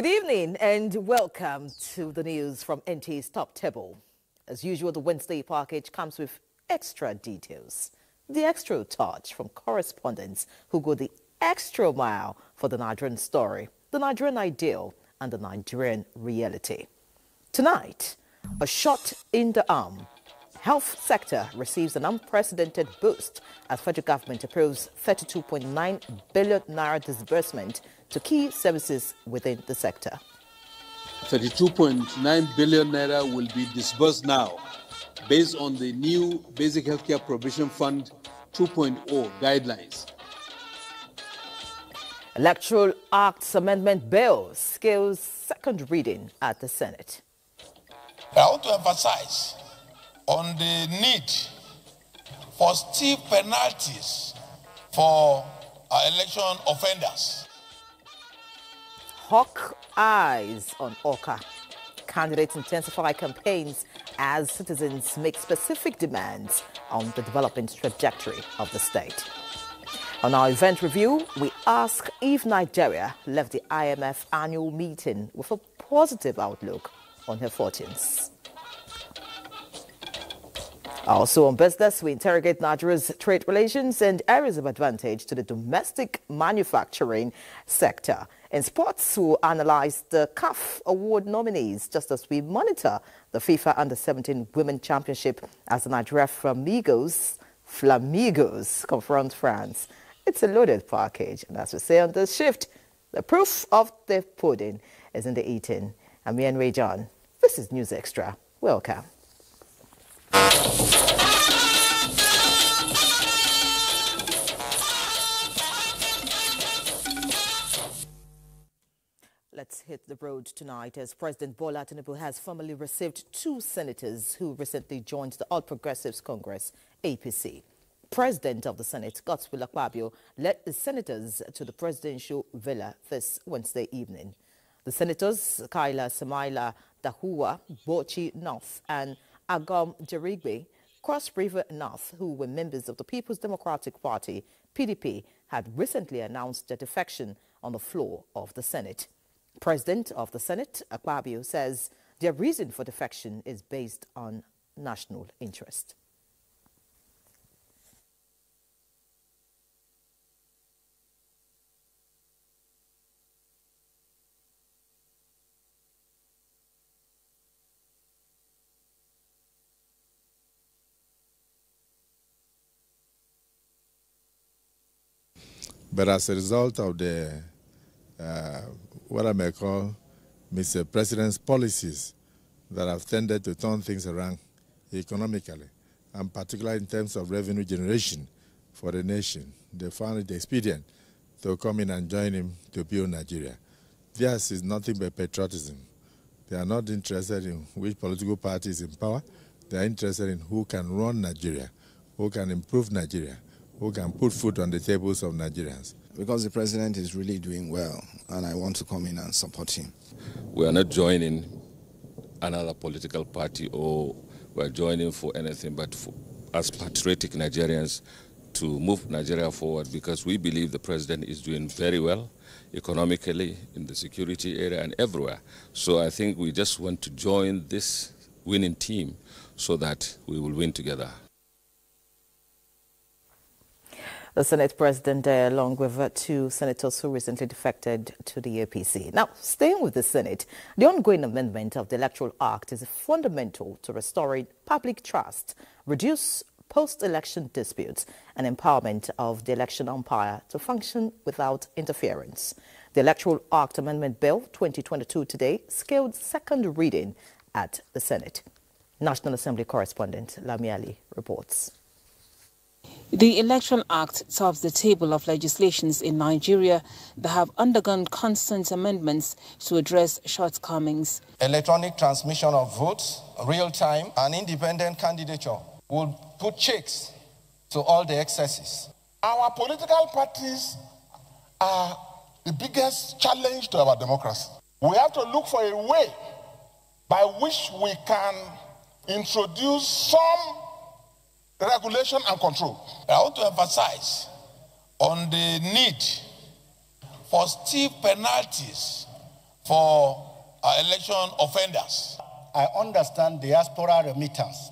Good evening and welcome to the news from NT's Top Table. As usual, the Wednesday package comes with extra details. The extra touch from correspondents who go the extra mile for the Nigerian story, the Nigerian ideal, and the Nigerian reality. Tonight, a shot in the arm. Health sector receives an unprecedented boost as federal government approves 32.9 billion naira disbursement to key services within the sector. 32.9 billion naira will be disbursed now based on the new Basic Healthcare Provision Fund 2.0 guidelines. Electoral Acts Amendment Bill scales second reading at the Senate. I want to emphasize on the need for steep penalties for election offenders. Hawk eyes on Oka. Candidates intensify campaigns as citizens make specific demands on the development trajectory of the state. On our event review, we ask if Nigeria left the IMF annual meeting with a positive outlook on her fortunes. Also on business, we interrogate Nigeria's trade relations and areas of advantage to the domestic manufacturing sector. In sports, we'll analyze the CAF award nominees just as we monitor the FIFA Under-17 Women Championship as the Nigeria Flamingos confront France. It's a loaded package, and as we say on this shift, the proof of the pudding is in the eating. I'm Ian Ray John. This is News Extra. Welcome. Let's hit the road tonight as President Bola Tinubu has formally received two senators who recently joined the All Progressives Congress, APC. President of the Senate, Godswill Akpabio, led the senators to the presidential villa this Wednesday evening. The senators, Kaila Samaila Dahuwa, Bochi North, and Agom Jerigbe, Cross River North, who were members of the People's Democratic Party, PDP, had recently announced their defection on the floor of the Senate. President of the Senate, Akpabio, says their reason for defection is based on national interest. But as a result of what I may call Mr. President's policies that have tended to turn things around economically, and particularly in terms of revenue generation for the nation, they found it expedient to come in and join him to build Nigeria. Theirs is nothing but patriotism. They are not interested in which political party is in power. They are interested in who can run Nigeria, who can improve Nigeria, who can put food on the tables of Nigerians. Because the president is really doing well, and I want to come in and support him. We are not joining another political party or we are joining for anything but as patriotic Nigerians to move Nigeria forward, because we believe the president is doing very well economically, in the security area and everywhere. So I think we just want to join this winning team so that we will win together. The Senate President along with two senators who recently defected to the APC. Now, staying with the Senate, the ongoing amendment of the Electoral Act is fundamental to restoring public trust, reduce post-election disputes, and empowerment of the election umpire to function without interference. The Electoral Act Amendment Bill 2022 today scaled second reading at the Senate. National Assembly correspondent Lami Ali reports. The Electoral Act tops the table of legislations in Nigeria that have undergone constant amendments to address shortcomings. Electronic transmission of votes, real-time and independent candidature will put checks to all the excesses. Our political parties are the biggest challenge to our democracy. We have to look for a way by which we can introduce some regulation and control. I want to emphasize on the need for steep penalties for election offenders. I understand diaspora remittance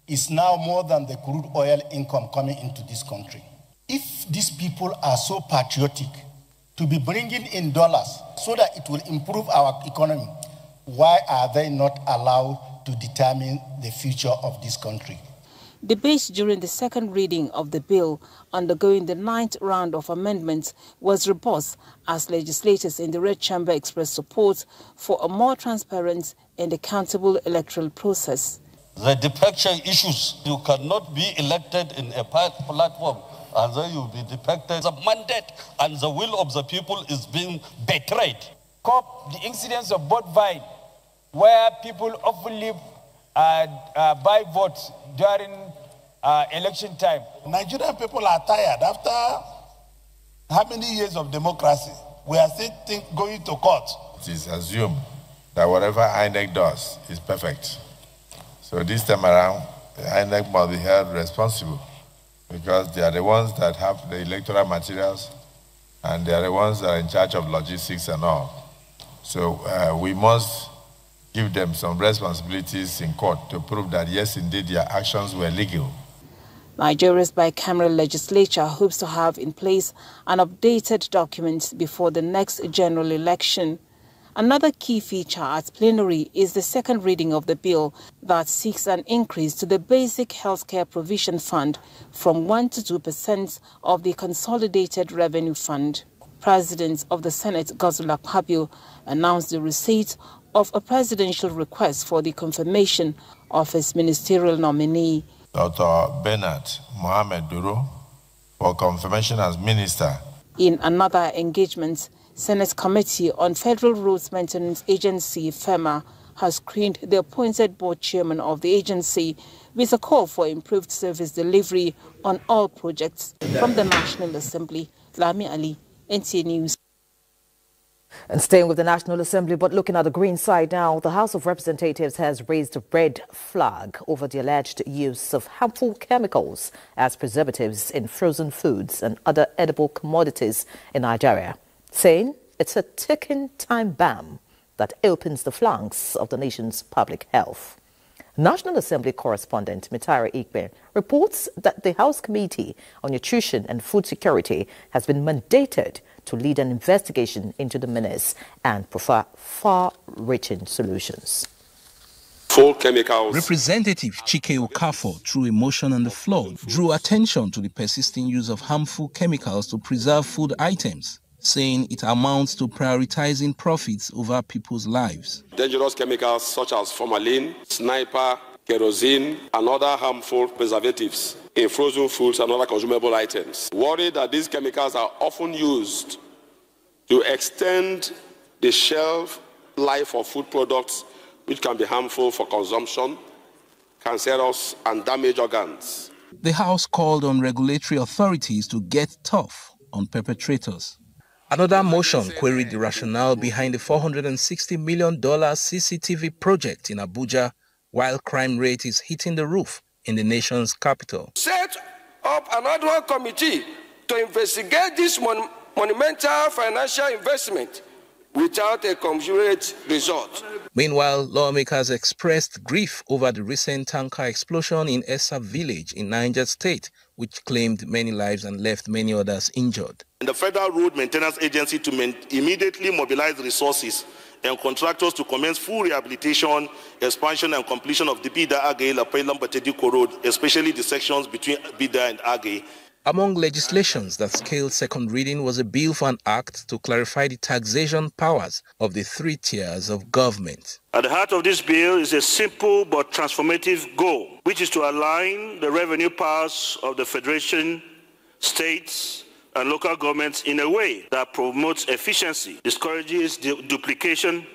is now more than the crude oil income coming into this country. If these people are so patriotic to be bringing in dollars so that it will improve our economy, why are they not allowed to determine the future of this country? Debate during the second reading of the bill undergoing the 9th round of amendments was robust as legislators in the Red Chamber expressed support for a more transparent and accountable electoral process. The departure issues, you cannot be elected in a platform and then you'll be defected. The mandate and the will of the people is being betrayed. Cop the incidents of vote buying, where people often buy votes during election time. Nigerian people are tired. After how many years of democracy, we are still going to court. It is assumed that whatever INEC does is perfect. So this time around, the INEC must be held responsible because they are the ones that have the electoral materials and they are the ones that are in charge of logistics and all. So we must give them some responsibilities in court to prove that, yes, indeed, their actions were legal. Nigeria's bicameral legislature hopes to have in place an updated document before the next general election. Another key feature at plenary is the second reading of the bill that seeks an increase to the basic healthcare provision fund from 1 to 2% of the consolidated revenue fund. President of the Senate, Godswill Akpabio, announced the receipt of a presidential request for the confirmation of his ministerial nominee. Dr. Bernard Mohamed Duro for confirmation as minister. In another engagement, Senate Committee on Federal Roads Maintenance Agency, FEMA, has screened the appointed board chairman of the agency with a call for improved service delivery on all projects. From the National Assembly, Lami Ali, NTA News. And staying with the National Assembly, but looking at the green side now, the House of Representatives has raised a red flag over the alleged use of harmful chemicals as preservatives in frozen foods and other edible commodities in Nigeria, saying it's a ticking time bomb that opens the flanks of the nation's public health. National Assembly correspondent Mitara Ikbe reports that the House Committee on Nutrition and Food Security has been mandated to lead an investigation into the menace and provide far-reaching solutions. Full chemicals. Representative Chike Okafor, through a motion on the floor, drew attention to the persisting use of harmful chemicals to preserve food items, saying it amounts to prioritizing profits over people's lives. Dangerous chemicals such as formalin, sniper, kerosene, and other harmful preservatives in frozen foods and other consumable items. Worried that these chemicals are often used to extend the shelf life of food products, which can be harmful for consumption, cancerous, and damage organs. The House called on regulatory authorities to get tough on perpetrators. Another motion queried the rationale behind the $460 million CCTV project in Abuja, while crime rate is hitting the roof in the nation's capital. Set up an ad hoc committee to investigate this monumental financial investment without a commensurate result. Meanwhile, lawmakers expressed grief over the recent tanker explosion in Esa village in Niger State, which claimed many lives and left many others injured. And the Federal Road Maintenance Agency to immediately mobilize resources and contractors to commence full rehabilitation, expansion and completion of the Bida-Agay-Lapay-Lambatediko Road, especially the sections between Bida and Agay. Among legislations that scaled second reading was a bill for an act to clarify the taxation powers of the 3 tiers of government. At the heart of this bill is a simple but transformative goal, which is to align the revenue powers of the Federation, states, and local governments in a way that promotes efficiency, discourages duplication,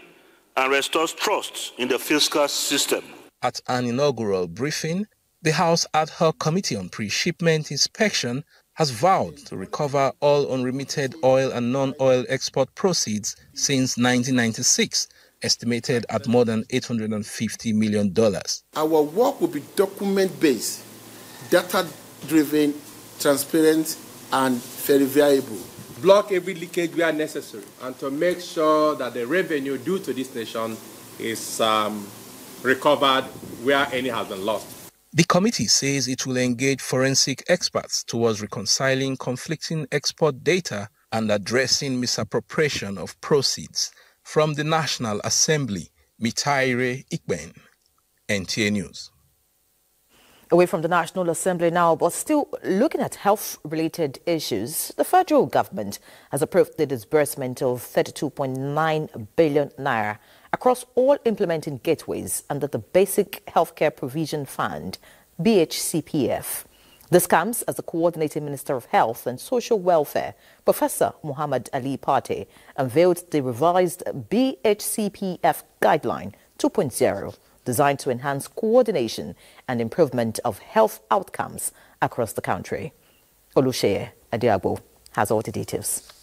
and restores trust in the fiscal system. At an inaugural briefing, the House Ad Hoc Committee on Pre-Shipment Inspection has vowed to recover all unremitted oil and non-oil export proceeds since 1996, estimated at more than $850 million. Our work will be document-based, data-driven, transparent, and verifiable. block every leakage where necessary and to make sure that the revenue due to this nation is recovered where any has been lost. The committee says it will engage forensic experts towards reconciling conflicting export data and addressing misappropriation of proceeds. From the National Assembly, Mitaire Ikben, NTA News. Away from the National Assembly now, but still looking at health-related issues, the federal government has approved the disbursement of 32.9 billion naira across all implementing gateways under the Basic Healthcare Provision Fund, BHCPF. This comes as the Coordinating Minister of Health and Social Welfare, Professor Muhammad Ali Pate, unveiled the revised BHCPF Guideline 2.0, designed to enhance coordination and improvement of health outcomes across the country. Olusheye Adiagbo has all the details.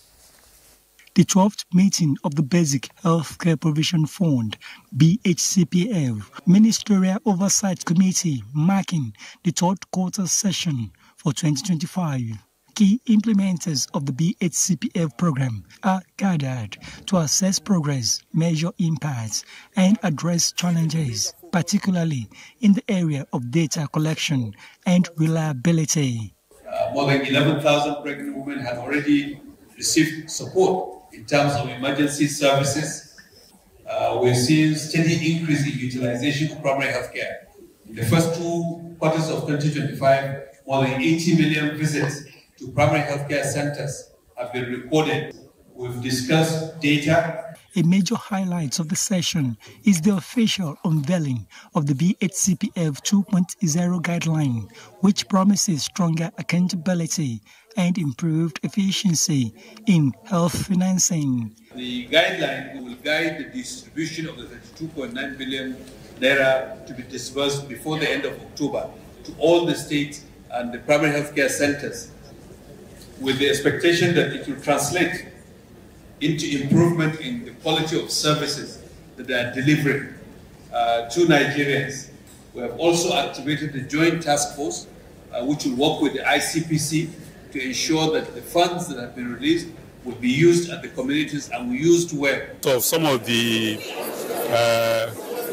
The 12th meeting of the Basic Healthcare Provision Fund, BHCPF, Ministerial Oversight Committee, marking the third quarter session for 2025. Key implementers of the BHCPF program are gathered to assess progress, measure impacts, and address challenges, particularly in the area of data collection and reliability. More than 11,000 pregnant women have already received support in terms of emergency services. We've seen steady increase in utilization of primary health care. In the first 2 quarters of 2025, more than 80 million visits to primary healthcare centers have been recorded. We've discussed data. A major highlight of the session is the official unveiling of the BHCPF 2.0 guideline, which promises stronger accountability and improved efficiency in health financing. The guideline will guide the distribution of the 32.9 billion naira to be disbursed before the end of October to all the states and the primary healthcare centers, with the expectation that it will translate into improvement in the quality of services that they are delivering to Nigerians. We have also activated the joint task force, which will work with the ICPC to ensure that the funds that have been released will be used at the communities and will be used well. So some of the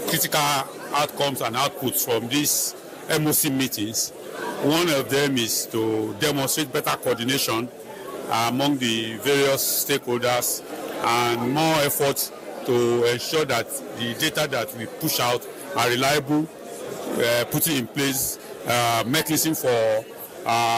critical outcomes and outputs from these MOC meetings, one of them is to demonstrate better coordination among the various stakeholders and more efforts to ensure that the data that we push out are reliable, putting in place mechanism for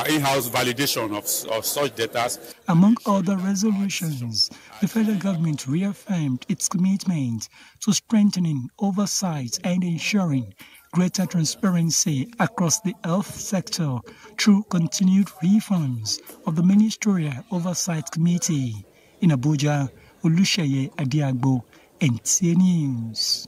in-house validation of such data. Among other resolutions, the federal government reaffirmed its commitment to strengthening oversight and ensuring greater transparency across the health sector through continued reforms of the Ministerial Oversight Committee. In Abuja, Olusheye Adiagbo, NTA News.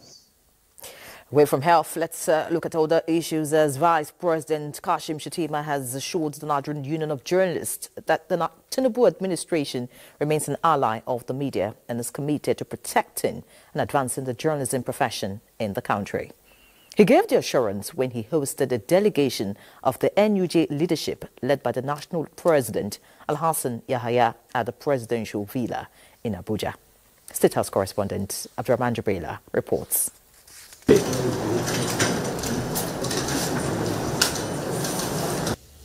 Away from health, let's look at other issues as Vice President Kashim Shettima has assured the Nigerian Union of Journalists that the Tinubu administration remains an ally of the media and is committed to protecting and advancing the journalism profession in the country. He gave the assurance when he hosted a delegation of the NUJ leadership led by the national president, Alhassan Yahaya, at the presidential villa in Abuja. State House correspondent Abdurrahman Jabrila reports.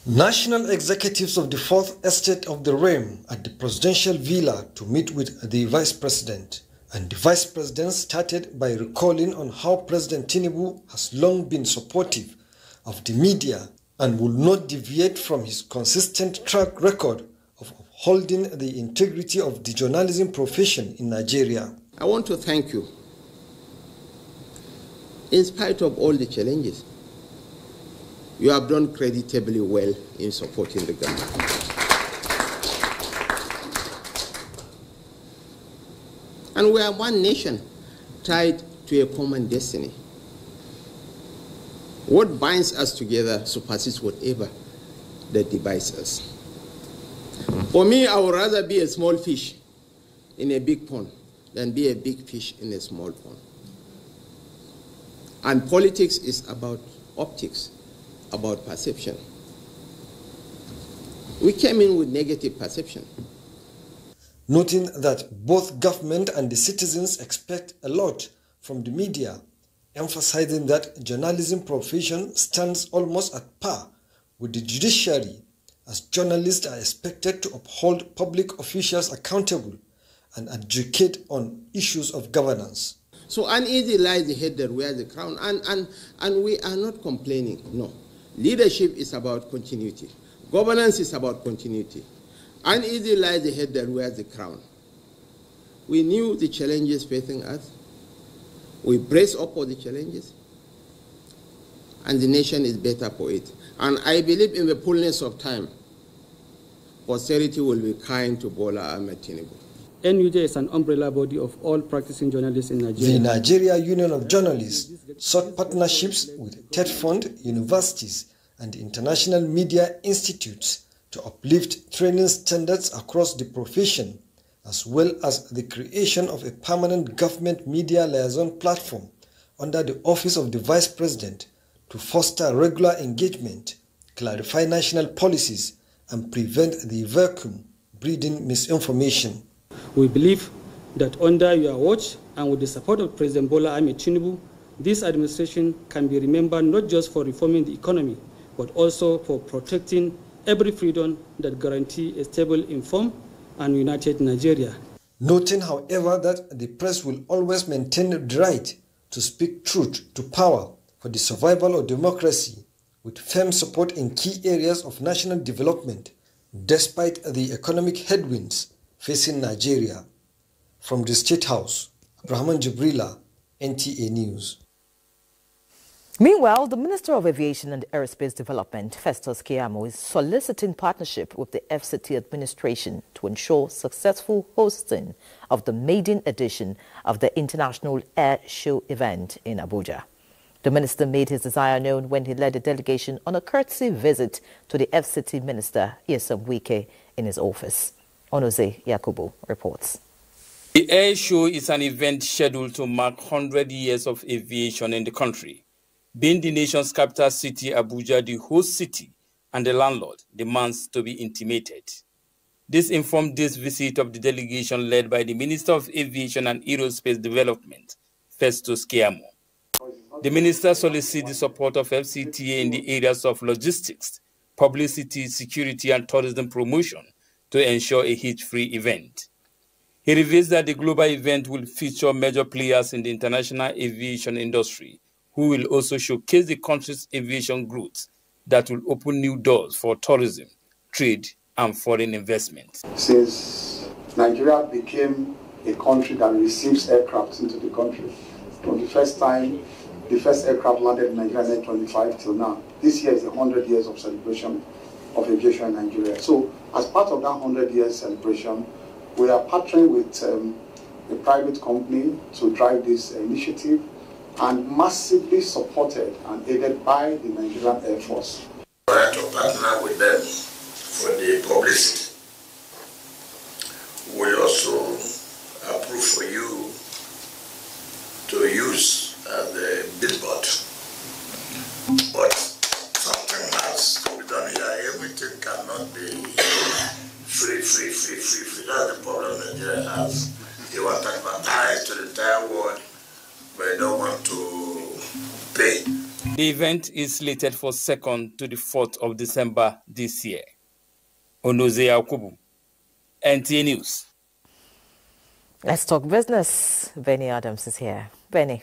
National executives of the Fourth Estate of the Realm at the presidential villa to meet with the vice president. And the vice president started by recalling on how President Tinubu has long been supportive of the media and will not deviate from his consistent track record of upholding the integrity of the journalism profession in Nigeria. I want to thank you. In spite of all the challenges, you have done creditably well in supporting the government. And we are one nation tied to a common destiny. What binds us together supersedes whatever that divides us. For me, I would rather be a small fish in a big pond than be a big fish in a small pond. And politics is about optics, about perception. We came in with negative perception. Noting that both government and the citizens expect a lot from the media, emphasizing that journalism profession stands almost at par with the judiciary, as journalists are expected to uphold public officials accountable and advocate on issues of governance. So uneasy lies the head that wears the crown, and we are not complaining, no. Leadership is about continuity. Governance is about continuity. Uneasy lies the head that wears the crown. We knew the challenges facing us. We brace up for the challenges, and the nation is better for it. And I believe in the fullness of time, posterity will be kind to Bola Ahmed Tinubu. NUJ is an umbrella body of all practicing journalists in Nigeria. The Nigeria Union of Journalists sought partnerships with TED Fund, universities, and international media institutes to uplift training standards across the profession, as well as the creation of a permanent government media liaison platform under the Office of the Vice President to foster regular engagement, clarify national policies, and prevent the vacuum breeding misinformation. We believe that under your watch and with the support of President Bola Ahmed Tinubu, this administration can be remembered not just for reforming the economy, but also for protecting every freedom that guarantees a stable, informed, and united Nigeria. Noting, however, that the press will always maintain the right to speak truth to power for the survival of democracy, with firm support in key areas of national development, despite the economic headwinds facing Nigeria. From the State House, Abraham Jibrila, NTA News. Meanwhile, the Minister of Aviation and Aerospace Development, Festus Keyamo, is soliciting partnership with the FCT administration to ensure successful hosting of the maiden edition of the International Air Show event in Abuja. The minister made his desire known when he led a delegation on a courtesy visit to the FCT Minister, Nyesom Wike, in his office. Onoze Yakubu reports. The Air Show is an event scheduled to mark 100 years of aviation in the country. Being the nation's capital city, Abuja, the host city and the landlord, demands to be intimated. This informed this visit of the delegation led by the Minister of Aviation and Aerospace Development, Festus Keyamo. The minister solicited the support of FCTA in the areas of logistics, publicity, security, and tourism promotion to ensure a hitch-free event. He reveals that the global event will feature major players in the international aviation industry, who will also showcase the country's aviation growth that will open new doors for tourism, trade, and foreign investment. Since Nigeria became a country that receives aircraft into the country, from the first time the first aircraft landed in Nigeria in 1925 till now, this year is the 100 years of celebration of aviation in Nigeria. So as part of that 100 years celebration, we are partnering with a private company to drive this initiative, and massively supported and aided by the Nigerian Air Force. We are to partner with them for the publicity. We also approve for you to use the billboard. But something has to be done here. Everything cannot be free. That's the problem Nigeria has. You want to advertise to the entire world, but they don't want to pay. The event is slated for 2nd to the 4th of December this year. Onoze Yakubu, NTA News. Let's talk business. Benny Adams is here. Benny.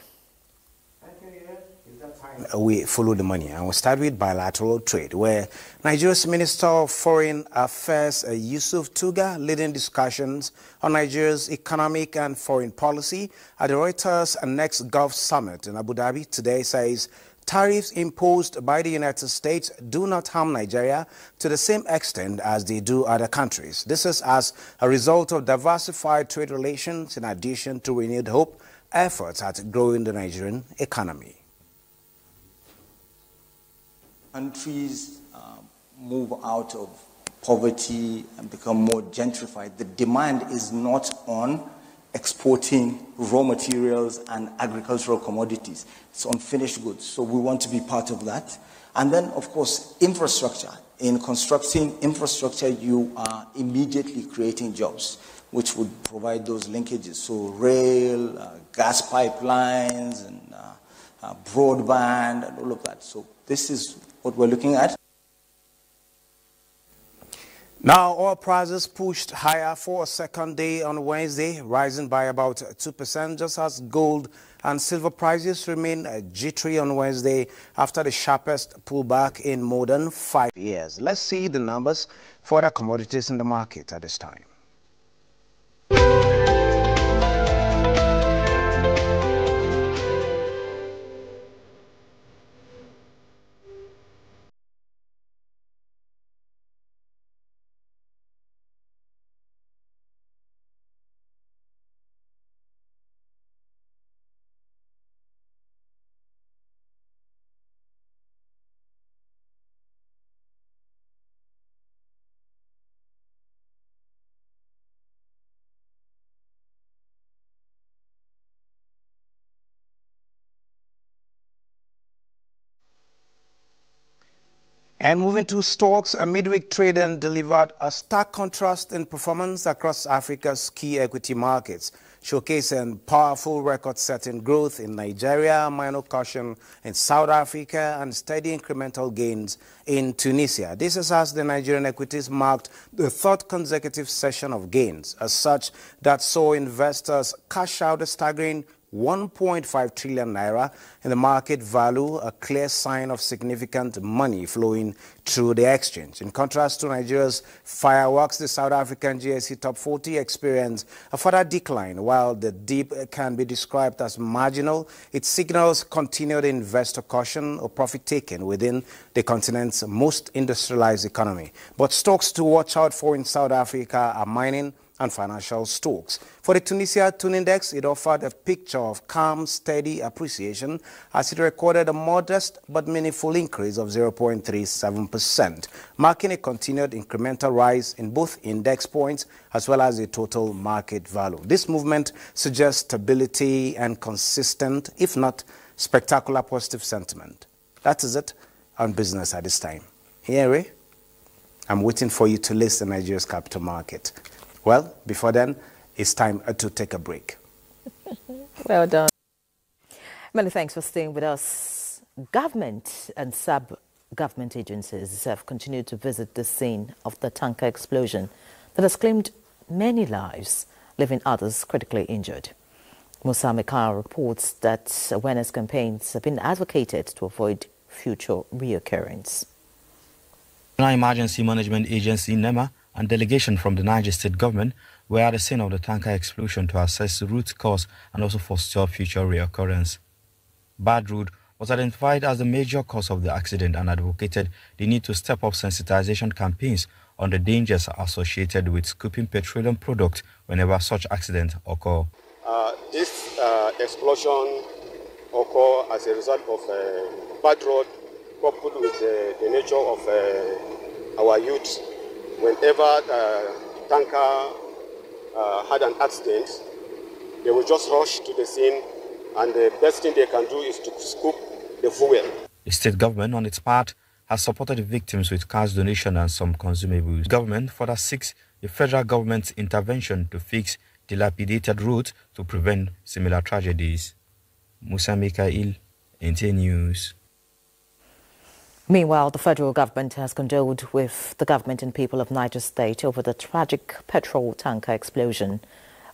We follow the money, and we'll start with bilateral trade, where Nigeria's Minister of Foreign Affairs, Yusuf Tuga, leading discussions on Nigeria's economic and foreign policy at the Reuters Next Gulf Summit in Abu Dhabi today, says tariffs imposed by the United States do not harm Nigeria to the same extent as they do other countries. This is as a result of diversified trade relations in addition to renewed hope efforts at growing the Nigerian economy. Countries move out of poverty and become more gentrified. The demand is not on exporting raw materials and agricultural commodities. It's on finished goods. So we want to be part of that. And then, of course, infrastructure. In constructing infrastructure, you are immediately creating jobs. which would provide those linkages. So rail, gas pipelines, and broadband, and all of that. So this is what we're looking at. Now, oil prices pushed higher for a second day on Wednesday, rising by about 2%, just as gold and silver prices remain jittery on Wednesday after the sharpest pullback in more than 5 years. Let's see the numbers for the commodities in the market at this time. And moving to stocks, a midweek trading delivered a stark contrast in performance across Africa's key equity markets, showcasing powerful record-setting growth in Nigeria, minor caution in South Africa, and steady incremental gains in Tunisia. This is as the Nigerian equities marked the third consecutive session of gains, as such that saw investors cash out a staggering 1.5 trillion naira in the market value, a clear sign of significant money flowing through the exchange. In contrast to Nigeria's fireworks, the South African GSE Top 40 experienced a further decline. While the dip can be described as marginal, it signals continued investor caution or profit-taking within the continent's most industrialized economy. But stocks to watch out for in South Africa are mining and financial stocks. For the Tunisia Tune Index, it offered a picture of calm, steady appreciation as it recorded a modest but meaningful increase of 0.37%, marking a continued incremental rise in both index points as well as the total market value. This movement suggests stability and consistent, if not spectacular, positive sentiment. That is it on business at this time. Here, I'm waiting for you to list the Nigeria's capital market. Well, before then, it's time to take a break. Well done. Many thanks for staying with us. Government and sub-government agencies have continued to visit the scene of the tanker explosion that has claimed many lives, leaving others critically injured. Musa Mekar reports that awareness campaigns have been advocated to avoid future reoccurrence. National Emergency Management Agency, NEMA, and delegation from the Niger State government were at the scene of the tanker explosion to assess the root cause and also forestall future reoccurrence. Bad road was identified as the major cause of the accident and advocated the need to step up sensitization campaigns on the dangers associated with scooping petroleum products whenever such accidents occur. This explosion occurred as a result of bad road coupled with the nature of our youth. Whenever the tanker had an accident, they will just rush to the scene, and the best thing they can do is to scoop the fuel. The state government, on its part, has supported the victims with cash donation and some consumables. The government further seeks the federal government's intervention to fix dilapidated roads to prevent similar tragedies. Musa Mikail, NTA News. Meanwhile, the federal government has condoled with the government and people of Niger State over the tragic petrol tanker explosion.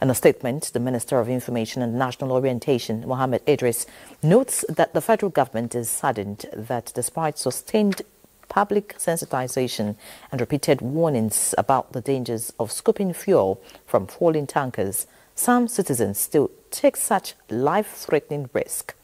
In a statement, the Minister of Information and National Orientation, Mohammed Idris, notes that the federal government is saddened that despite sustained public sensitization and repeated warnings about the dangers of scooping fuel from falling tankers, some citizens still take such life-threatening risk.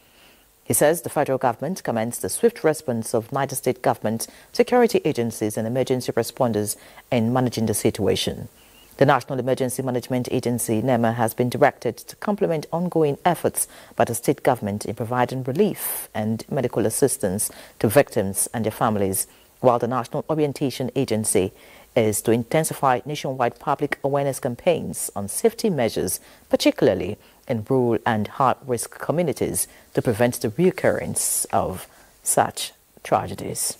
He says the federal government commends the swift response of Niger State government, security agencies and emergency responders in managing the situation. The National Emergency Management Agency, NEMA, has been directed to complement ongoing efforts by the state government in providing relief and medical assistance to victims and their families, while the National Orientation Agency is to intensify nationwide public awareness campaigns on safety measures, particularly in rural and high-risk communities, to prevent the recurrence of such tragedies.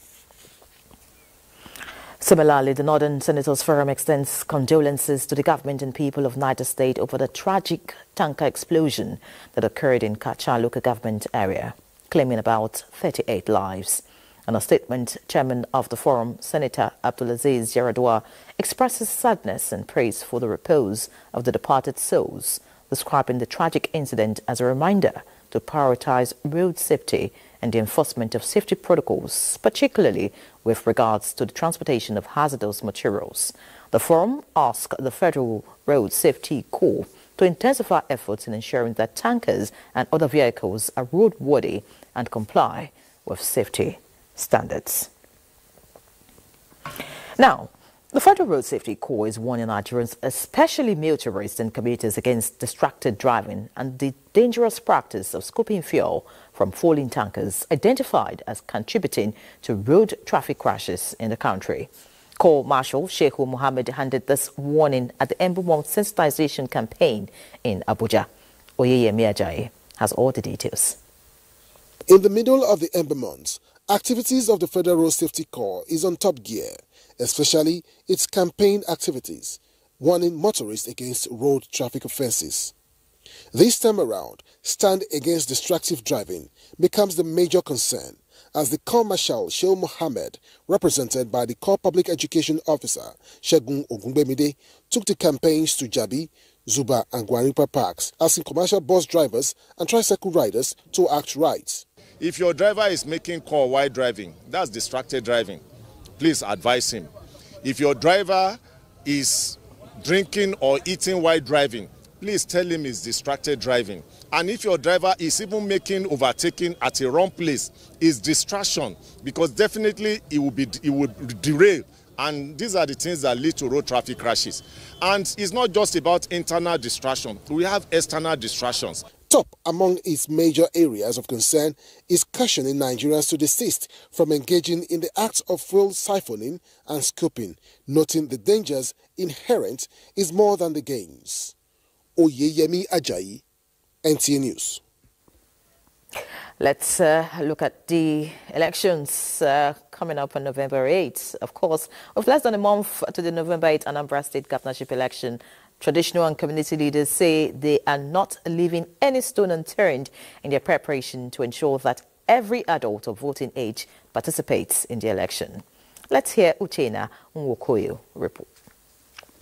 Similarly, the Northern Senators Forum extends condolences to the government and people of Niger State over the tragic tanker explosion that occurred in Kacha local government area, claiming about 38 lives. In a statement, Chairman of the Forum, Senator Abdulaziz Yaradua, expresses sadness and praise for the repose of the departed souls, describing the tragic incident as a reminder to prioritize road safety and the enforcement of safety protocols, particularly with regards to the transportation of hazardous materials. The forum asked the Federal Road Safety Corps to intensify efforts in ensuring that tankers and other vehicles are roadworthy and comply with safety standards. Now, the Federal Road Safety Corps is warning Nigerians, especially motorists and commuters, against distracted driving and the dangerous practice of scooping fuel from falling tankers, identified as contributing to road traffic crashes in the country. Corps Marshal Sheikh Mohammed handed this warning at the Ember Month sensitization campaign in Abuja. Oyeyemi Ajayi has all the details. In the middle of the Ember Months, activities of the Federal Road Safety Corps is on top gear, especially its campaign activities, warning motorists against road traffic offences. This time around, stand against distractive driving becomes the major concern, as the Corps Marshal Sheikh Mohammed, represented by the Corps Public Education Officer Shegun Ogunbemide, took the campaigns to Jabi, Zuba and Gwarinpa parks, asking commercial bus drivers and tricycle riders to act right. If your driver is making call while driving, that's distracted driving. Please advise him. If your driver is drinking or eating while driving, please tell him it's distracted driving. And if your driver is even making overtaking at a wrong place, it's distraction, because definitely it will derail. And these are the things that lead to road traffic crashes. And it's not just about internal distraction. We have external distractions. Top among its major areas of concern is cautioning Nigerians to desist from engaging in the acts of fuel siphoning and scooping, noting the dangers inherent is more than the gains. Oyeyemi Ajayi, NTA News. Let's look at the elections coming up on November 8th. Of course, with less than a month to the November 8th Anambra State governorship election, traditional and community leaders say they are not leaving any stone unturned in their preparation to ensure that every adult of voting age participates in the election. Let's hear Uchena Nwokoyo report.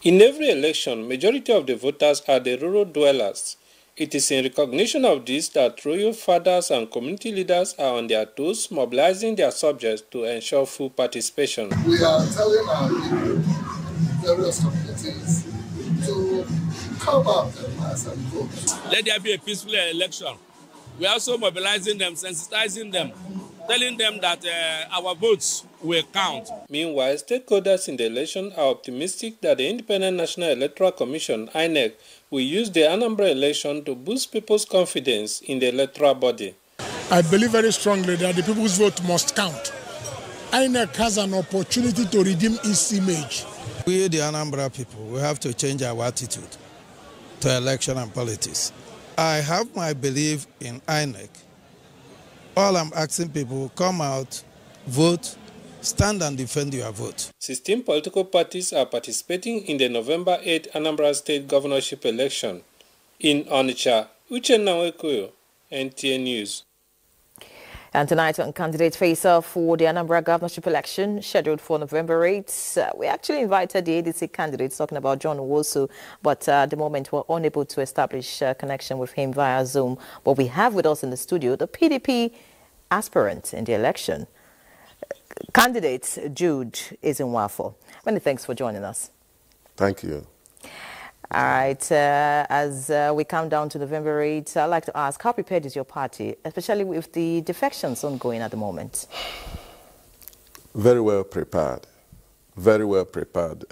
In every election, majority of the voters are the rural dwellers. It is in recognition of this that royal fathers and community leaders are on their toes, mobilizing their subjects to ensure full participation. We are telling our people, various communities, to come out and mass and vote. Let there be a peaceful election. We are also mobilizing them, sensitizing them, telling them that our votes will count. Meanwhile, stakeholders in the election are optimistic that the Independent National Electoral Commission, INEC, will use the Anambra election to boost people's confidence in the electoral body. I believe very strongly that the people's vote must count. INEC has an opportunity to redeem its image. We, the Anambra people, we have to change our attitude to election and politics. I have my belief in INEC. All I'm asking people, come out, vote, stand and defend your vote. 16 political parties are participating in the November 8 Anambra State governorship election. In Onitsha, Uchenna Nwokoyo, NTA News. And tonight on Candidate Face-Off for the Anambra governorship election, scheduled for November 8th, we actually invited the ADC candidates, talking about John Nwosu, but at the moment we're unable to establish a connection with him via Zoom. But we have with us in the studio the PDP aspirant in the election, candidate Jude Ezenwafo. Many thanks for joining us. Thank you. All right, as we come down to November 8th, I'd like to ask, how prepared is your party, especially with the defections ongoing at the moment? Very well prepared. Very well prepared.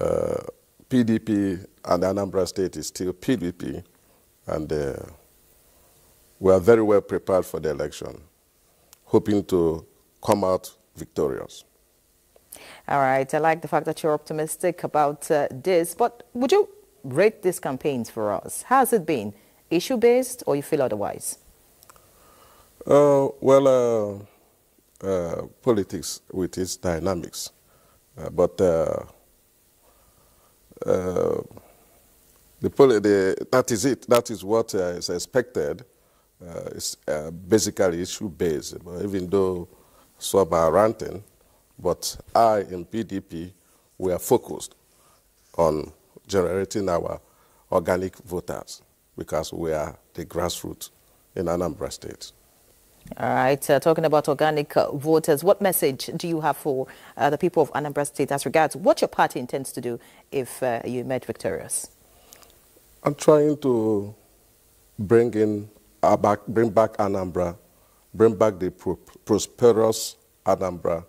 PDP and Anambra State is still PDP, and we are very well prepared for the election, hoping to come out victorious. All right, I like the fact that you're optimistic about this, but would you rate these campaigns for us? How has it been? Issue-based, or you feel otherwise? Politics with its dynamics That is it. That is what is expected. It's basically issue-based, even though some are ranting. But in PDP, we are focused on generating our organic voters because we are the grassroots in Anambra State. All right, talking about organic voters, what message do you have for the people of Anambra State as regards what your party intends to do if you emerge victorious? I'm trying to bring back Anambra, bring back the prosperous Anambra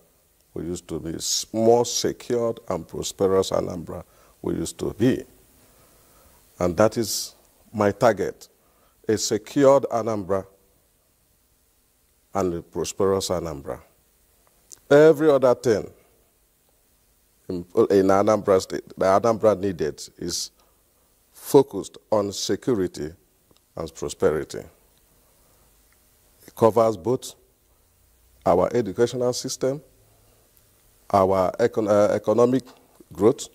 we used to be, more secured and prosperous Anambra we used to be. And that is my target, a secured Anambra and a prosperous Anambra. Every other thing in Anambra State, the Anambra needed is focused on security and prosperity. It covers both our educational system, our economic growth,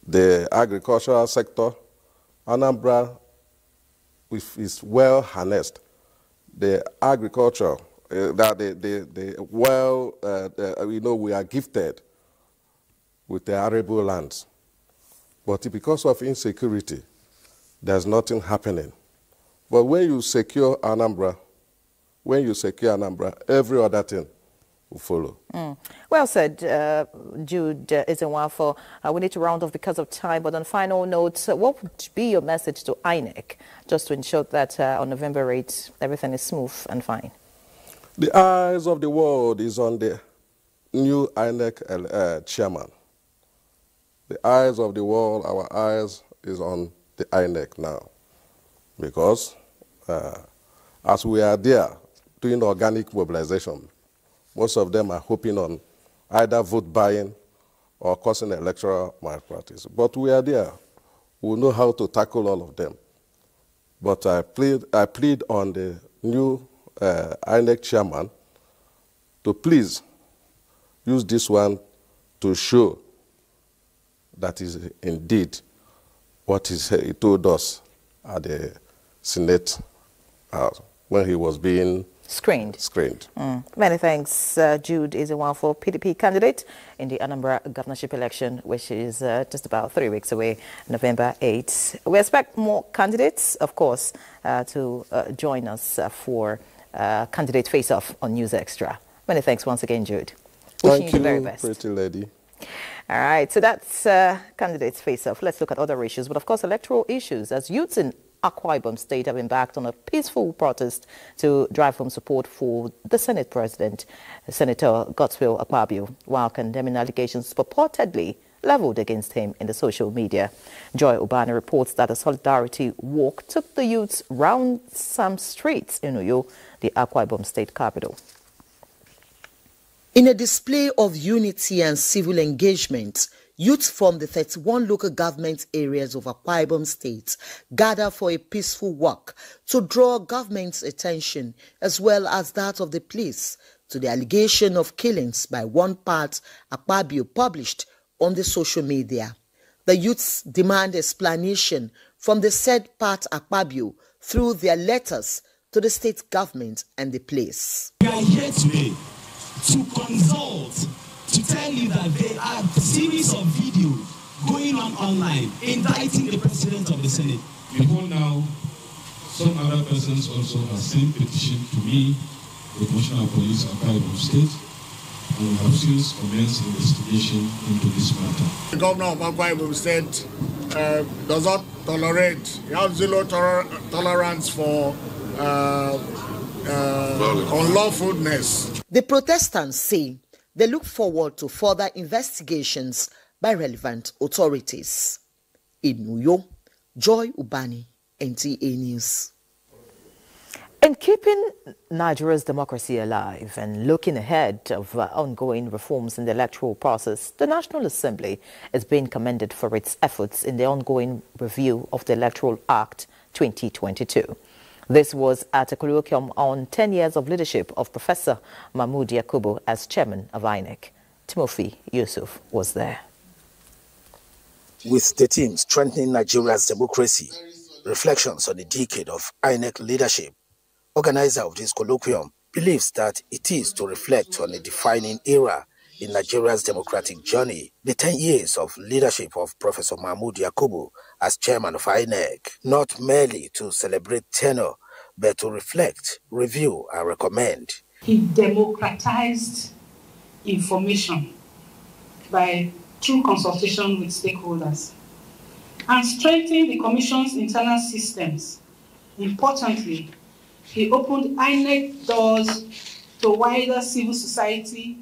the agricultural sector. Anambra is well harnessed. The agriculture, we are gifted with the arable lands. But because of insecurity, there's nothing happening. But when you secure Anambra, every other thing will follow. Well said, Jude Ezenwafo. We need to round off because of time, but on final note, what would be your message to INEC just to ensure that on November 8th, everything is smooth and fine? The eyes of the world is on the new INEC chairman. The eyes of the world, our eyes is on the INEC now. Because as we are there doing organic mobilization, most of them are hoping on either vote buying or causing electoral malpractice. But we are there. We know how to tackle all of them. But I plead on the new INEC chairman to please use this one to show that is indeed what he told us at the Senate House when he was being screened. Many thanks, Jude Ezenwafo, PDP candidate in the Anambra governorship election, which is just about 3 weeks away, November 8th. We expect more candidates, of course, to join us for candidate face-off on News Extra. Many thanks once again, Jude. Wishing you the very best. Pretty lady. All right, so that's candidates face-off. Let's look at other issues, but of course electoral issues, as youths in Akwa Ibom State have embarked on a peaceful protest to drive home support for the Senate President, Senator Godswill Akpabio, while condemning allegations purportedly leveled against him in the social media. Joy Ubani reports that a solidarity walk took the youths round some streets in Uyo, the Akwa Ibom State capital. In a display of unity and civil engagement, youth from the 31 local government areas of Akwa Ibom State gather for a peaceful walk to draw government's attention as well as that of the police to the allegation of killings by one part Akpabio published on the social media. The youths demand explanation from the said part Akpabio through their letters to the state government and the police. We are here today to consult, to tell you that there are a series of videos going on online indicting the president of the Senate. Before now, some other persons also have sent petition to me, the Commissioner of Police of Akwa Ibom State, and we have since commenced investigation into this matter. The governor of Akwa Ibom State does not tolerate, he has zero tolerance for unlawfulness. The protestants say they look forward to further investigations by relevant authorities. In Uyo, Joy Ubani, NTA News. In keeping Nigeria's democracy alive and looking ahead of ongoing reforms in the electoral process, the National Assembly is being commended for its efforts in the ongoing review of the Electoral Act 2022. This was at a colloquium on 10 years of leadership of Professor Mahmood Yakubu as chairman of INEC. Timothy Yusuf was there. With the team strengthening Nigeria's democracy, reflections on a decade of INEC leadership, organizer of this colloquium believes that it is to reflect on a defining era in Nigeria's democratic journey, the 10 years of leadership of Professor Mahmood Yakubu as chairman of INEC, not merely to celebrate tenure, but to reflect, review, and recommend. He democratized information through consultation with stakeholders and strengthened the Commission's internal systems. Importantly, he opened INEC doors to wider civil society,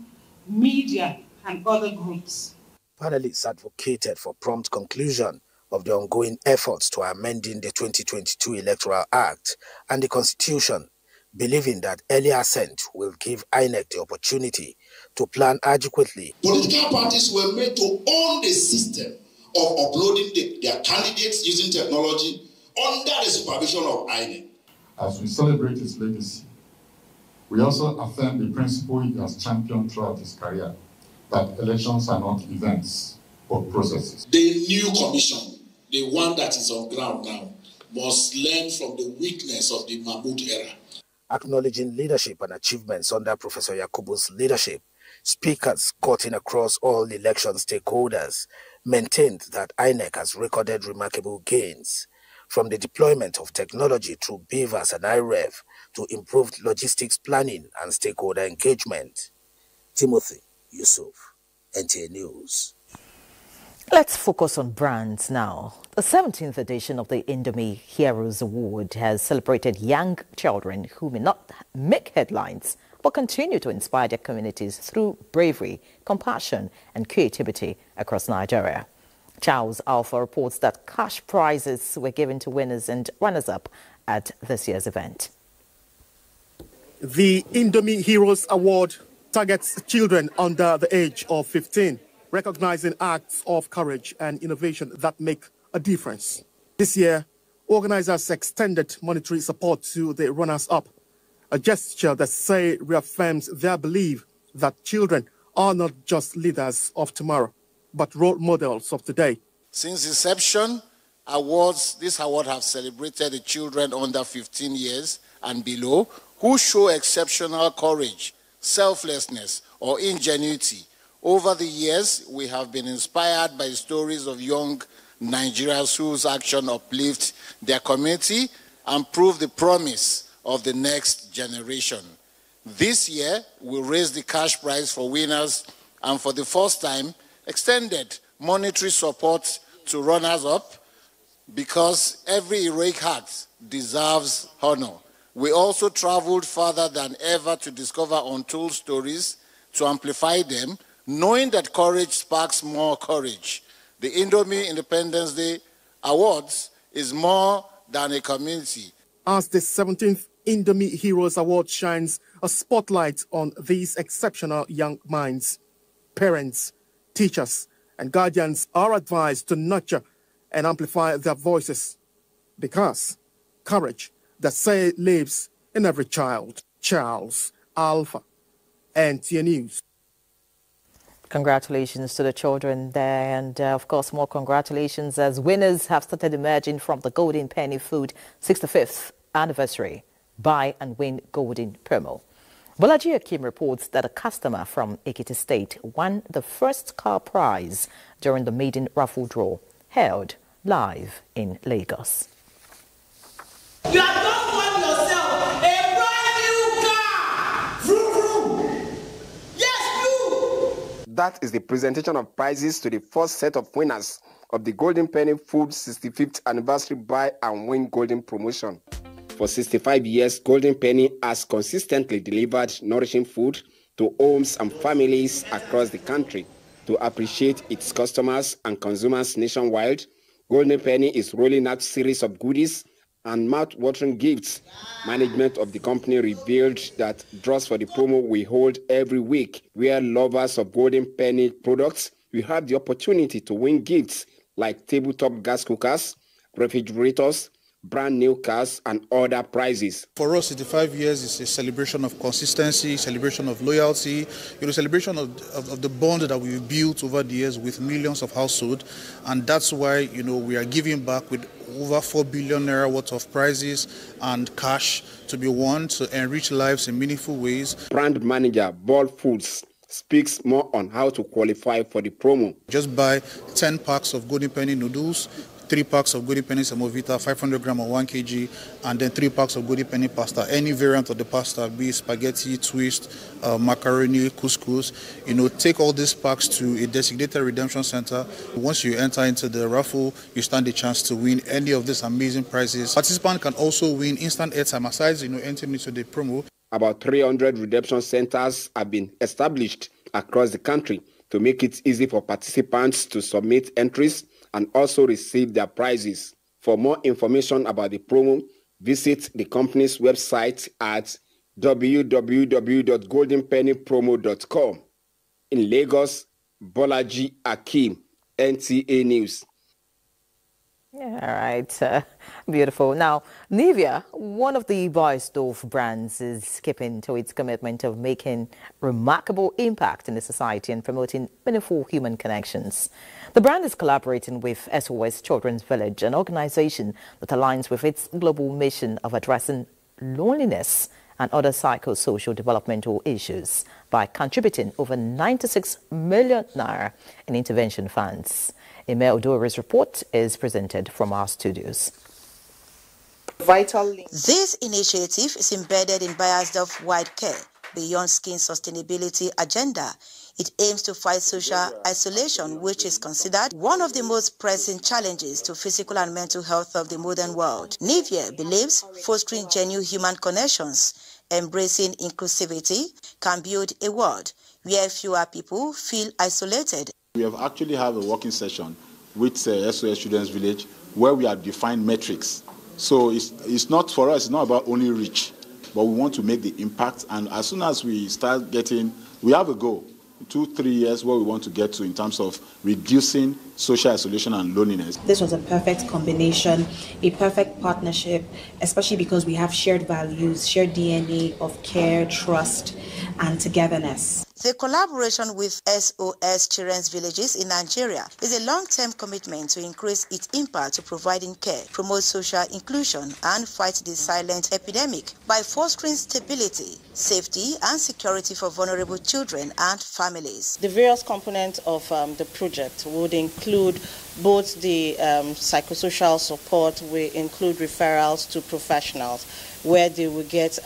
media, and other groups. Panelists advocated for prompt conclusion of the ongoing efforts to amending the 2022 Electoral Act and the Constitution, believing that early assent will give INEC the opportunity to plan adequately. Political parties were made to own the system of uploading their candidates using technology under the supervision of INEC. As we celebrate his legacy, we also affirm the principle he has championed throughout his career, that elections are not events, but processes. The new commission, the one that is on ground now, must learn from the weakness of the Mahmood era. Acknowledging leadership and achievements under Professor Yakubu's leadership, speakers cutting across all election stakeholders maintained that INEC has recorded remarkable gains, from the deployment of technology through BVAS and IREV to improved logistics planning and stakeholder engagement. Timothy Yusuf, NTA News. Let's focus on brands now. The 17th edition of the Indomie Heroes Award has celebrated young children who may not make headlines but continue to inspire their communities through bravery, compassion and creativity across Nigeria. Charles Alpha reports that cash prizes were given to winners and runners-up at this year's event. The Indomie Heroes Award targets children under the age of 15, recognizing acts of courage and innovation that make a difference. This year, organizers extended monetary support to the runners-up, a gesture that say reaffirms their belief that children are not just leaders of tomorrow, but role models of today. Since inception, this award have celebrated the children under 15 years and below who show exceptional courage, selflessness, or ingenuity. Over the years, we have been inspired by stories of young Nigerians whose action uplift their community and prove the promise of the next generation. This year, we raised the cash prize for winners and for the first time, extended monetary support to runners-up because every heroic heart deserves honor. We also traveled further than ever to discover untold stories, to amplify them, knowing that courage sparks more courage. The Indomie Independence Day Awards is more than a community. As the 17th Indomie Heroes Award shines a spotlight on these exceptional young minds, parents, teachers, and guardians are advised to nurture and amplify their voices because courage, that say, lives in every child. Charles Alpha, NTA News. Congratulations to the children there, and of course more congratulations as winners have started emerging from the Golden Penny Food 65th anniversary Buy and Win Golden Promo. Bolaji Akim reports that a customer from Ekiti State won the first car prize during the maiden raffle draw held live in Lagos. You have just won yourself a brand new car! Vroom, vroom. Yes, you! That is the presentation of prizes to the first set of winners of the Golden Penny Food 65th Anniversary Buy and Win Golden Promotion. For 65 years, Golden Penny has consistently delivered nourishing food to homes and families across the country. To appreciate its customers and consumers nationwide, Golden Penny is rolling out a series of goodies and mouth-watering gifts. Management of the company revealed that draws for the promo we hold every week, where lovers of Golden Penny products will have the opportunity to win gifts like tabletop gas cookers, refrigerators, brand new cars, and other prizes. For us, 65 years is a celebration of consistency, celebration of loyalty, celebration of the bond that we built over the years with millions of households. And that's why, we are giving back with over 4 billion naira worth of prizes and cash to be won to enrich lives in meaningful ways. Brand manager, Ball Foods, speaks more on how to qualify for the promo. Just buy 10 packs of Golden Penny noodles, 3 packs of Golden Penny Semovita, 500 grams or 1 kg, and then 3 packs of Golden Penny pasta. Any variant of the pasta, be it spaghetti, twist, macaroni, couscous. Take all these packs to a designated redemption center. Once you enter into the raffle, you stand a chance to win any of these amazing prizes. Participants can also win instant airtime aside, entering into the promo. About 300 redemption centers have been established across the country to make it easy for participants to submit entries and also receive their prizes. For more information about the promo, visit the company's website at www.goldenpennypromo.com. In Lagos, Bolaji Akeem, NTA News. Yeah, all right. Beautiful. Now, Nivea, one of the Beiersdorf brands, is keeping to its commitment of making remarkable impact in the society and promoting meaningful human connections. The brand is collaborating with SOS Children's Village, an organization that aligns with its global mission of addressing loneliness and other psychosocial developmental issues by contributing over 96 million naira in intervention funds. Emel Odori's report is presented from our studios. This initiative is embedded in Beiersdorf Wide Care Beyond Skin Sustainability agenda. It aims to fight social isolation, which is considered one of the most pressing challenges to physical and mental health of the modern world. Nivea believes fostering genuine human connections, embracing inclusivity, can build a world where fewer people feel isolated. We have actually have a working session with SOS Children's Village where we have defined metrics. So it's not for us, it's not about only reach, but we want to make the impact. And as soon as we start getting, we have a goal, 2-3 years where we want to get to in terms of reducing social isolation and loneliness. This was a perfect combination, a perfect partnership, especially because we have shared values, shared DNA of care, trust, and togetherness. The collaboration with SOS Children's Villages in Nigeria is a long-term commitment to increase its impact to providing care, promote social inclusion, and fight the silent epidemic by fostering stability, safety, and security for vulnerable children and families. The various components of the project would include both the psychosocial support, we include referrals to professionals, where they will get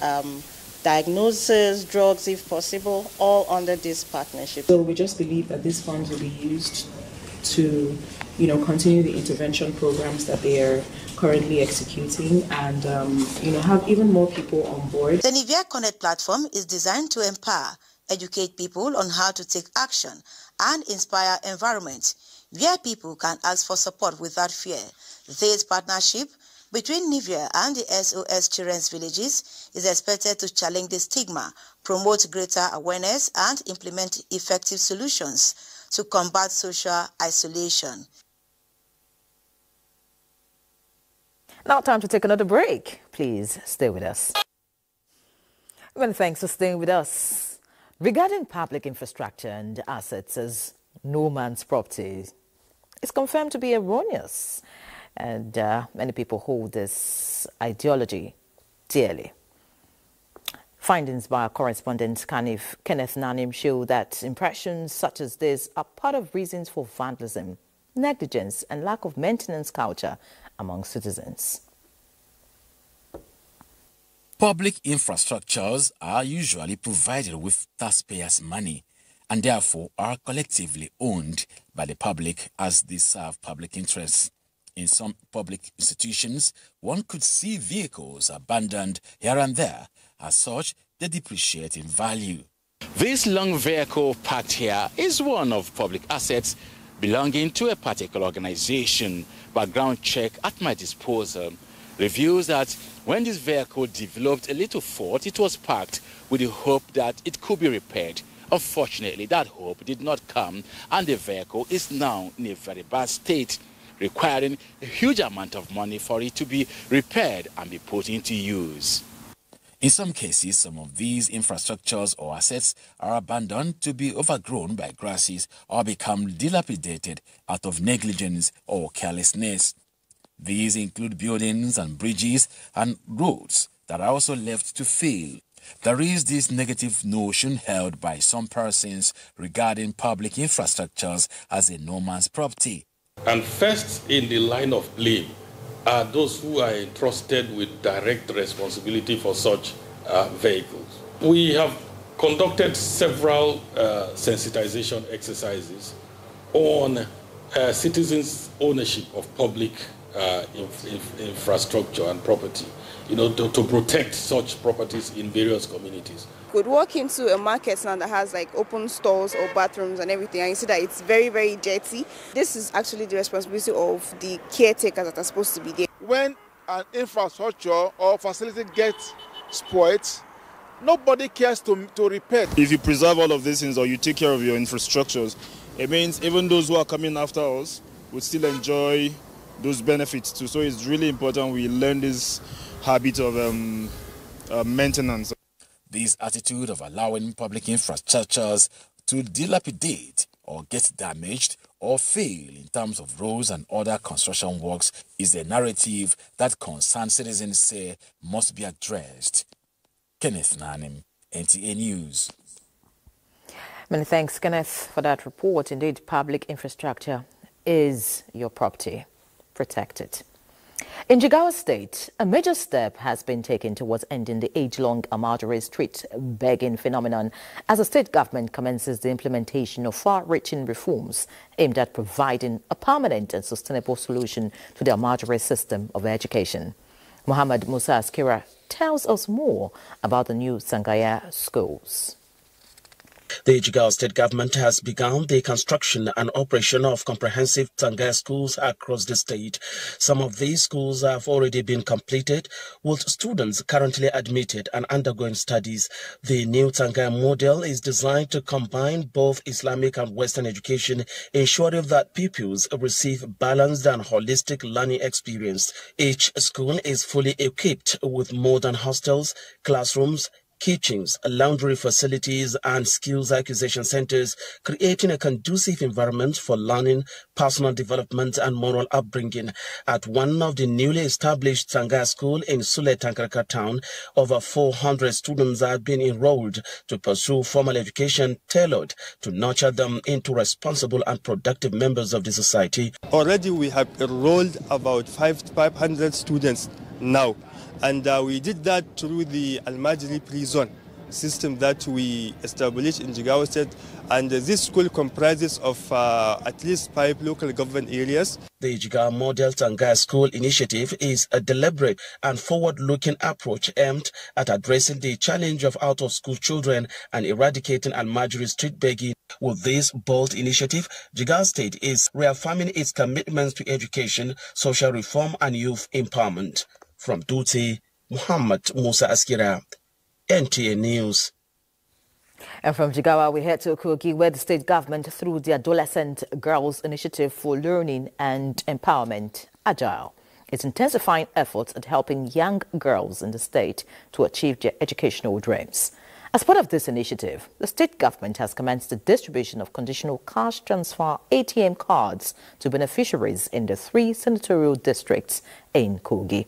diagnosis, drugs if possible, all under this partnership. So we just believe that these funds will be used to, continue the intervention programs that they are currently executing and, have even more people on board. The Nivea Connect platform is designed to empower, educate people on how to take action and inspire environment where people can ask for support without fear. This partnership between Nivea and the SOS Children's Villages is expected to challenge the stigma, promote greater awareness, and implement effective solutions to combat social isolation. Now time to take another break. Please stay with us. Many thanks for staying with us. Regarding public infrastructure and assets as no man's property, it's confirmed to be erroneous. And many people hold this ideology dearly. Findings by our correspondent Kenneth Nanim show that impressions such as this are part of reasons for vandalism, negligence, and lack of maintenance culture among citizens. Public infrastructures are usually provided with taxpayers' money and therefore are collectively owned by the public as they serve public interests. In some public institutions, one could see vehicles abandoned here and there. As such, they depreciate in value. This long vehicle parked here is one of public assets belonging to a particular organization. Background check at my disposal reveals that when this vehicle developed a little fault, it was parked with the hope that it could be repaired. Unfortunately, that hope did not come, and the vehicle is now in a very bad state. requiring a huge amount of money for it to be repaired and be put into use. In some cases, some of these infrastructures or assets are abandoned to be overgrown by grasses or become dilapidated out of negligence or carelessness. These include buildings and bridges and roads that are also left to fail. There is this negative notion held by some persons regarding public infrastructures as a no man's property. And first in the line of blame are those who are entrusted with direct responsibility for such vehicles. We have conducted several sensitization exercises on citizens' ownership of public infrastructure and property, to protect such properties in various communities. Could walk into a market now that has like open stalls or bathrooms and everything, and you see that it's very, very dirty. This is actually the responsibility of the caretakers that are supposed to be there. When an infrastructure or facility gets spoiled, nobody cares to repair. If you preserve all of these things or you take care of your infrastructures, it means even those who are coming after us will still enjoy those benefits too. So it's really important we learn this habit of maintenance. This attitude of allowing public infrastructures to dilapidate or get damaged or fail in terms of roads and other construction works is a narrative that concerned citizens say must be addressed. Kenneth Nanim, NTA News. Many thanks, Kenneth, for that report. Indeed, public infrastructure is your property. Protect it. In Jigawa State, a major step has been taken towards ending the age-long Amadure street begging phenomenon as the state government commences the implementation of far-reaching reforms aimed at providing a permanent and sustainable solution to the Amadure system of education. Muhammad Musa Askira tells us more about the new Sangaya schools. The Jigawa State government has begun the construction and operation of comprehensive Tangaya schools across the state. Some of these schools have already been completed, with students currently admitted and undergoing studies. The new Tangaya model is designed to combine both Islamic and Western education, ensuring that pupils receive balanced and holistic learning experience. Each school is fully equipped with modern hostels, classrooms, kitchens, laundry facilities, and skills acquisition centers, creating a conducive environment for learning, personal development, and moral upbringing. At one of the newly established Tangaya School in Sule Tankraka town, over 400 students have been enrolled to pursue formal education tailored to nurture them into responsible and productive members of the society. Already we have enrolled about 500 students now. And we did that through the Almajiri prison system that we established in Jigawa State. And this school comprises of at least 5 local government areas. The Jigawa Model Tangaya School initiative is a deliberate and forward-looking approach aimed at addressing the challenge of out-of-school children and eradicating Almajiri street begging. With this bold initiative, Jigawa State is reaffirming its commitments to education, social reform, and youth empowerment. From Dutse, Muhammad Musa Askira, NTA News. And from Jigawa, we head to Kogi, where the state government, through the Adolescent Girls Initiative for Learning and Empowerment, Agile, is intensifying efforts at helping young girls in the state to achieve their educational dreams. As part of this initiative, the state government has commenced the distribution of conditional cash transfer ATM cards to beneficiaries in the 3 senatorial districts in Kogi.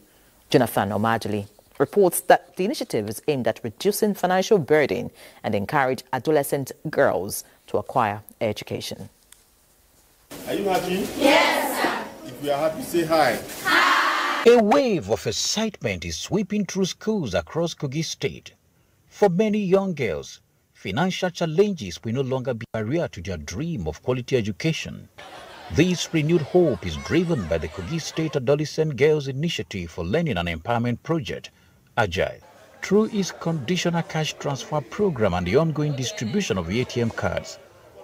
Jonathan Omajili reports that the initiative is aimed at reducing financial burden and encourage adolescent girls to acquire education. Are you happy? Yes, sir. If you are happy, say hi. Hi. A wave of excitement is sweeping through schools across Kogi State. For many young girls, financial challenges will no longer be a barrier to their dream of quality education. This renewed hope is driven by the Kogi State Adolescent Girls Initiative for Learning and Empowerment Project, Agile. Through its conditional cash transfer program and the ongoing distribution of ATM cards,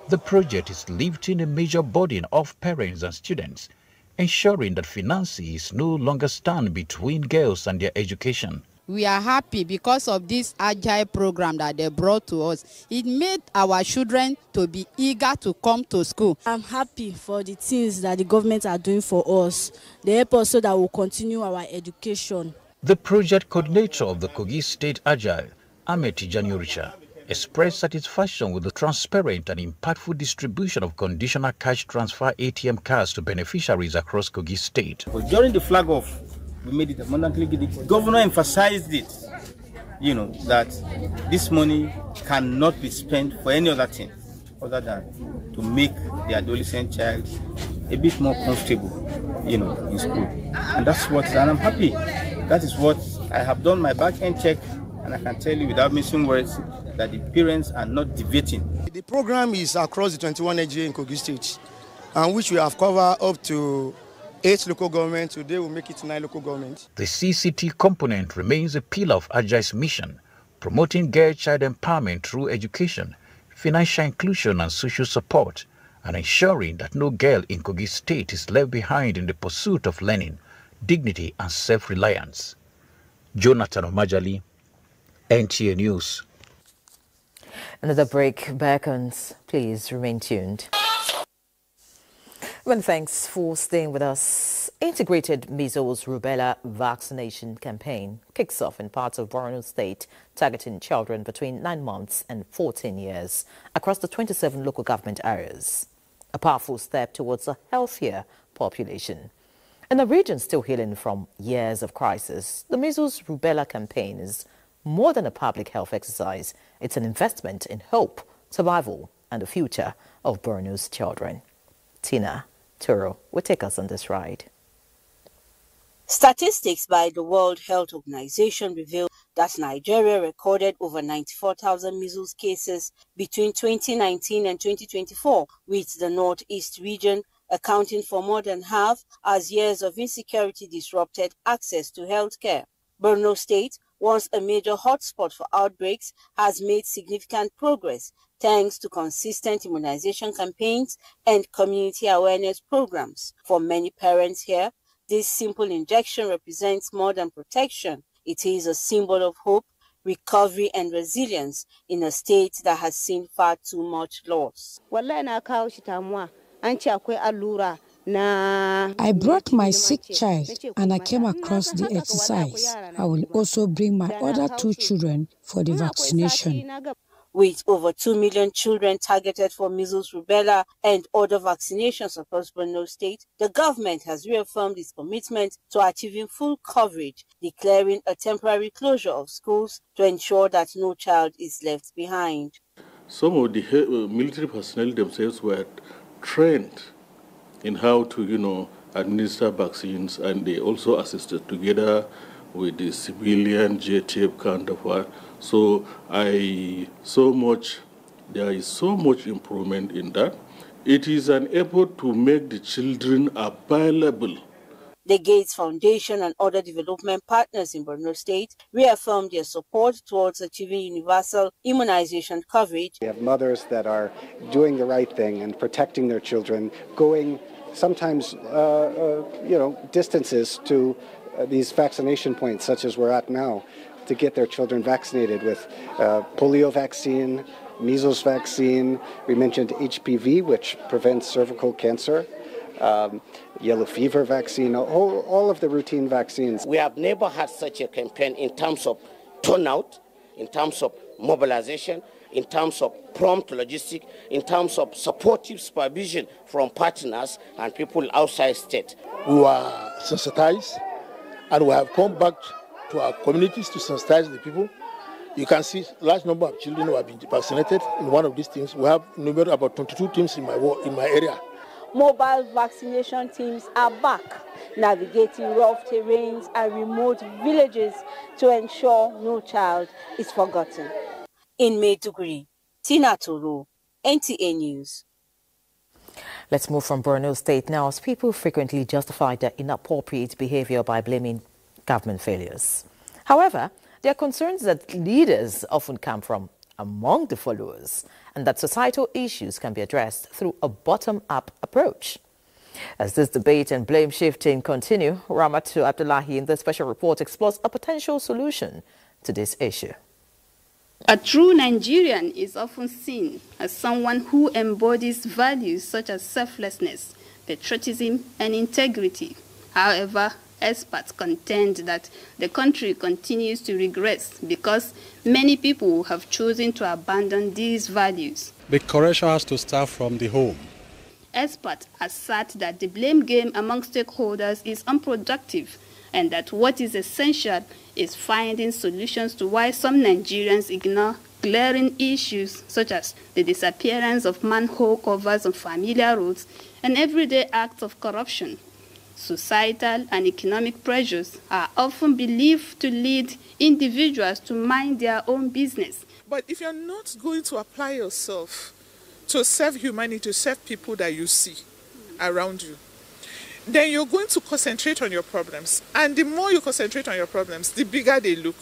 the project is lifting a major burden off parents and students, ensuring that finances no longer stand between girls and their education. We are happy because of this agile program that they brought to us. It made our children to be eager to come to school. I'm happy for the things that the government are doing for us. They help us so that we'll continue our education. The project coordinator of the Kogi State Agile, Ahmed Tijani, expressed satisfaction with the transparent and impactful distribution of conditional cash transfer ATM cards to beneficiaries across Kogi State. But during the flag off, we made it abundantly clear. The governor emphasized it, that this money cannot be spent for any other thing other than to make the adolescent child a bit more comfortable, in school. And and I'm happy. That is what I have done my back-end check, and I can tell you without missing words that the parents are not deviating. The program is across the 21 AGA in Kogi State, and which we have covered up to 8 local governments. Today we'll make it 9 local governments. The CCT component remains a pillar of Agile's mission, promoting girl child empowerment through education, financial inclusion and social support, and ensuring that no girl in Kogi State is left behind in the pursuit of learning, dignity and self-reliance. Jonathan Omajali, NTA News. Another break beckons. Please remain tuned. Well, thanks for staying with us. Integrated measles rubella vaccination campaign kicks off in parts of Borno State, targeting children between 9 months and 14 years across the 27 local government areas. A powerful step towards a healthier population. In a region still healing from years of crisis, the measles rubella campaign is more than a public health exercise. It's an investment in hope, survival, and the future of Borno's children. Tina Turo will take us on this ride. Statistics by the World Health Organization reveal that Nigeria recorded over 94,000 measles cases between 2019 and 2024, with the Northeast region accounting for more than half, as years of insecurity disrupted access to healthcare. Borno State, once a major hotspot for outbreaks, has made significant progress thanks to consistent immunization campaigns and community awareness programs. For many parents here, this simple injection represents more than protection. It is a symbol of hope, recovery and resilience in a state that has seen far too much loss. I brought my sick child and I came across the exercise. I will also bring my other 2 children for the vaccination. With over 2 million children targeted for measles, rubella, and other vaccinations across Borno State, the government has reaffirmed its commitment to achieving full coverage, declaring a temporary closure of schools to ensure that no child is left behind. Some of the military personnel themselves were trained in how to, administer vaccines, and they also assisted together with the civilian JTF counterpart. So there is so much improvement in that. It is an effort to make the children available. The Gates Foundation and other development partners in Borno State reaffirmed their support towards achieving universal immunization coverage. We have mothers that are doing the right thing and protecting their children, going sometimes, distances to these vaccination points, such as we're at now, to get their children vaccinated with polio vaccine, measles vaccine. We mentioned HPV, which prevents cervical cancer, yellow fever vaccine, all of the routine vaccines. We have never had such a campaign in terms of turnout, in terms of mobilization, in terms of prompt logistics, in terms of supportive supervision from partners and people outside state. We were sensitized, and we have come back to our communities to sensitize the people. You can see a large number of children who have been vaccinated in one of these teams. We have about 22 teams in my area. Mobile vaccination teams are back, navigating rough terrains and remote villages to ensure no child is forgotten. In Maiduguri, Tina Toro, NTA News. Let's move from Borno State now, as people frequently justify their inappropriate behavior by blaming government failures. However, there are concerns that leaders often come from among the followers, and that societal issues can be addressed through a bottom-up approach. As this debate and blame shifting continue, Ramatu Abdullahi in the special report explores a potential solution to this issue. A true Nigerian is often seen as someone who embodies values such as selflessness, patriotism, and integrity. However, experts contend that the country continues to regress because many people have chosen to abandon these values. The correction has to start from the home. Experts assert that the blame game among stakeholders is unproductive and that what is essential is finding solutions to why some Nigerians ignore glaring issues such as the disappearance of manhole covers on familiar roads and everyday acts of corruption. Societal and economic pressures are often believed to lead individuals to mind their own business. But if you're not going to apply yourself to serve humanity, to serve people that you see around you, then you're going to concentrate on your problems. And the more you concentrate on your problems, the bigger they look.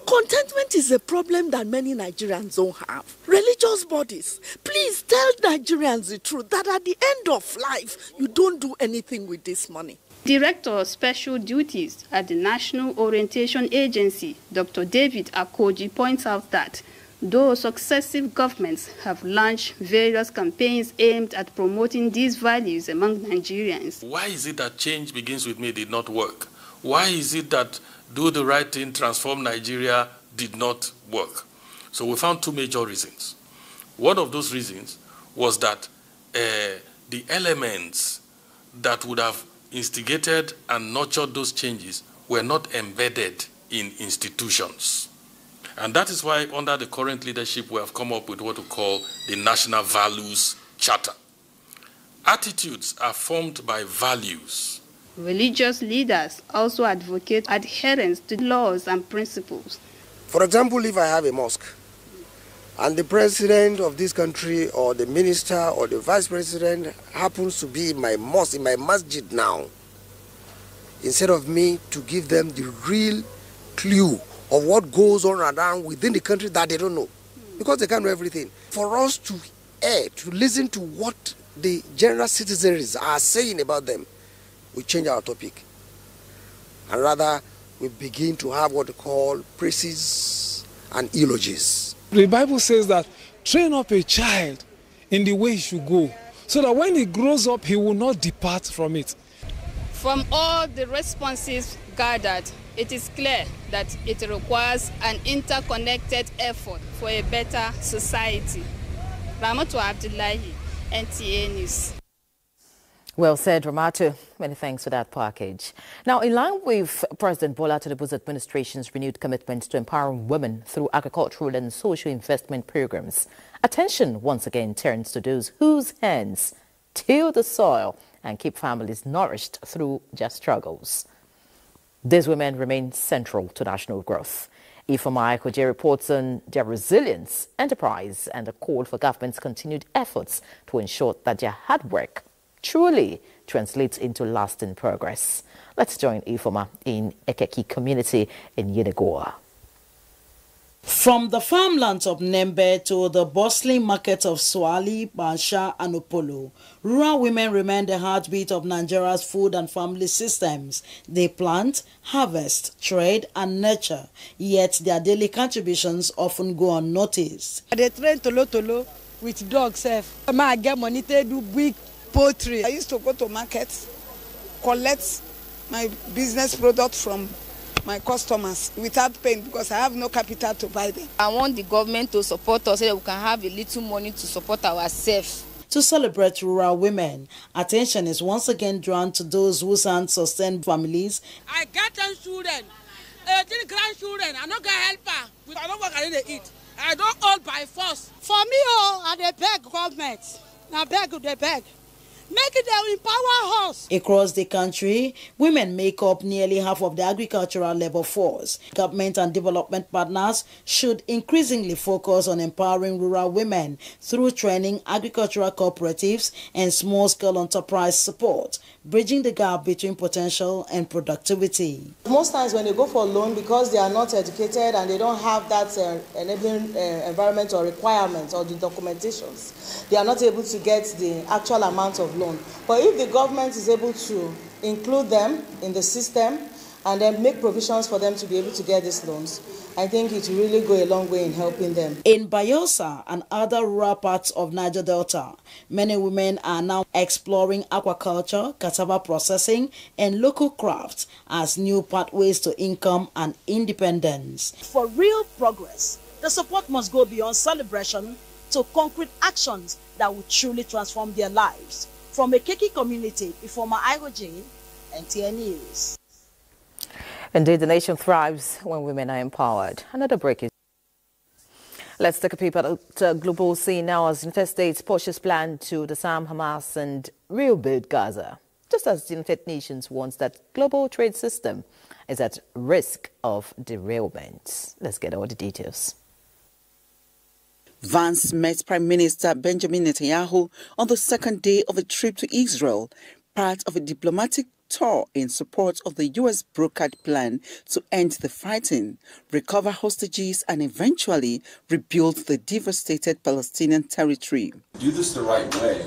Contentment is a problem that many Nigerians don't have. Religious bodies, please tell Nigerians the truth that at the end of life, you don't do anything with this money. Director of Special Duties at the National Orientation Agency, Dr. David Akoji, points out that though successive governments have launched various campaigns aimed at promoting these values among Nigerians. Why is it that change begins with me did not work? Why is it that do the right thing, transform Nigeria did not work? So we found two major reasons. One of those reasons was that the elements that would have instigated and nurtured those changes were not embedded in institutions. And that is why under the current leadership we have come up with what we call the National Values Charter. Attitudes are formed by values. Religious leaders also advocate adherence to laws and principles. For example, if I have a mosque and the president of this country or the minister or the vice president happens to be in my mosque, in my masjid now, instead of me to give them the real clue of what goes on around within the country that they don't know, because they can't know everything. For us to listen to what the general citizens are saying about them, we change our topic. And rather, we begin to have what we call praises and eulogies. The Bible says that train up a child in the way he should go, so that when he grows up, he will not depart from it. From all the responses gathered, it is clear that it requires an interconnected effort for a better society. Ramatu Abdullahi, NTA News. Well said, Ramatu. Many thanks for that package. Now, in line with President Bola Tinubu's administration's renewed commitment to empowering women through agricultural and social investment programs, attention once again turns to those whose hands till the soil and keep families nourished through their struggles. These women remain central to national growth. Ifeoma Ikoje reports on their resilience, enterprise, and the call for government's continued efforts to ensure that their hard work truly translates into lasting progress. Let's join Ifeoma in Ekeki community in Yenagoa. From the farmlands of Nembe to the bustling markets of Swali, Bansha and Opolo, rural women remain the heartbeat of Nigeria's food and family systems. They plant, harvest, trade and nurture, yet their daily contributions often go unnoticed. They train tolo with dogs. I get money to do big poultry. I used to go to markets, collect my business product from my customers without paying because I have no capital to buy them. I want the government to support us so that we can have a little money to support ourselves. To celebrate rural women, attention is once again drawn to those whose hands sustain families. I got 10 children, 18 grandchildren. I'm not going to help her. I don't work, I need to eat. I don't hold by force. For me, I beg government. I beg. Make it empower us. Across the country, women make up nearly half of the agricultural labor force. Government and development partners should increasingly focus on empowering rural women through training, agricultural cooperatives, and small-scale enterprise support, bridging the gap between potential and productivity. Most times when they go for a loan, because they are not educated and they don't have that enabling environment or requirements or the documentations, they are not able to get the actual amount of loan. But if the government is able to include them in the system and then make provisions for them to be able to get these loans, I think it will really go a long way in helping them. In Bayelsa and other rural parts of Niger Delta, many women are now exploring aquaculture, cassava processing, and local crafts as new pathways to income and independence. For real progress, the support must go beyond celebration to concrete actions that will truly transform their lives. From a Keki community, Ifoma Igoji, NTN News. Indeed, the nation thrives when women are empowered. Another break is... Let's take a peep at the global scene now as the United States pushes plan to disarm Hamas and rebuild Gaza. Just as the United Nations warns that global trade system is at risk of derailment. Let's get all the details. Vance met Prime Minister Benjamin Netanyahu on the second day of a trip to Israel, part of a diplomatic tour in support of the U.S. brokered plan to end the fighting, recover hostages, and eventually rebuild the devastated Palestinian territory. Do this the right way,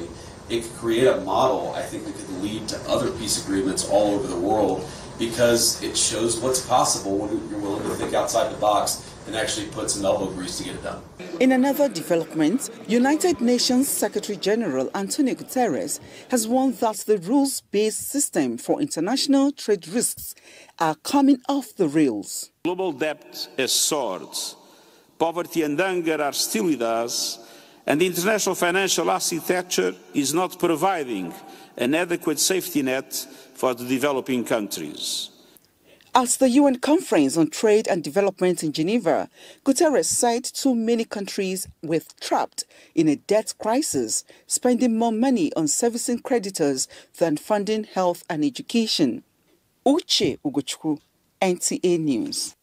it could create a model, I think, that could lead to other peace agreements all over the world, because it shows what's possible when you're willing to think outside the box and actually put some elbow grease to get it done. In another development, United Nations Secretary General Antonio Guterres has warned that the rules-based system for international trade risks are coming off the rails. Global debt has soared, poverty and hunger are still with us, and the international financial architecture is not providing an adequate safety net for the developing countries. At the UN Conference on Trade and Development in Geneva, Guterres said too many countries were trapped in a debt crisis, spending more money on servicing creditors than funding health and education. Uche Ugochukwu, NTA News.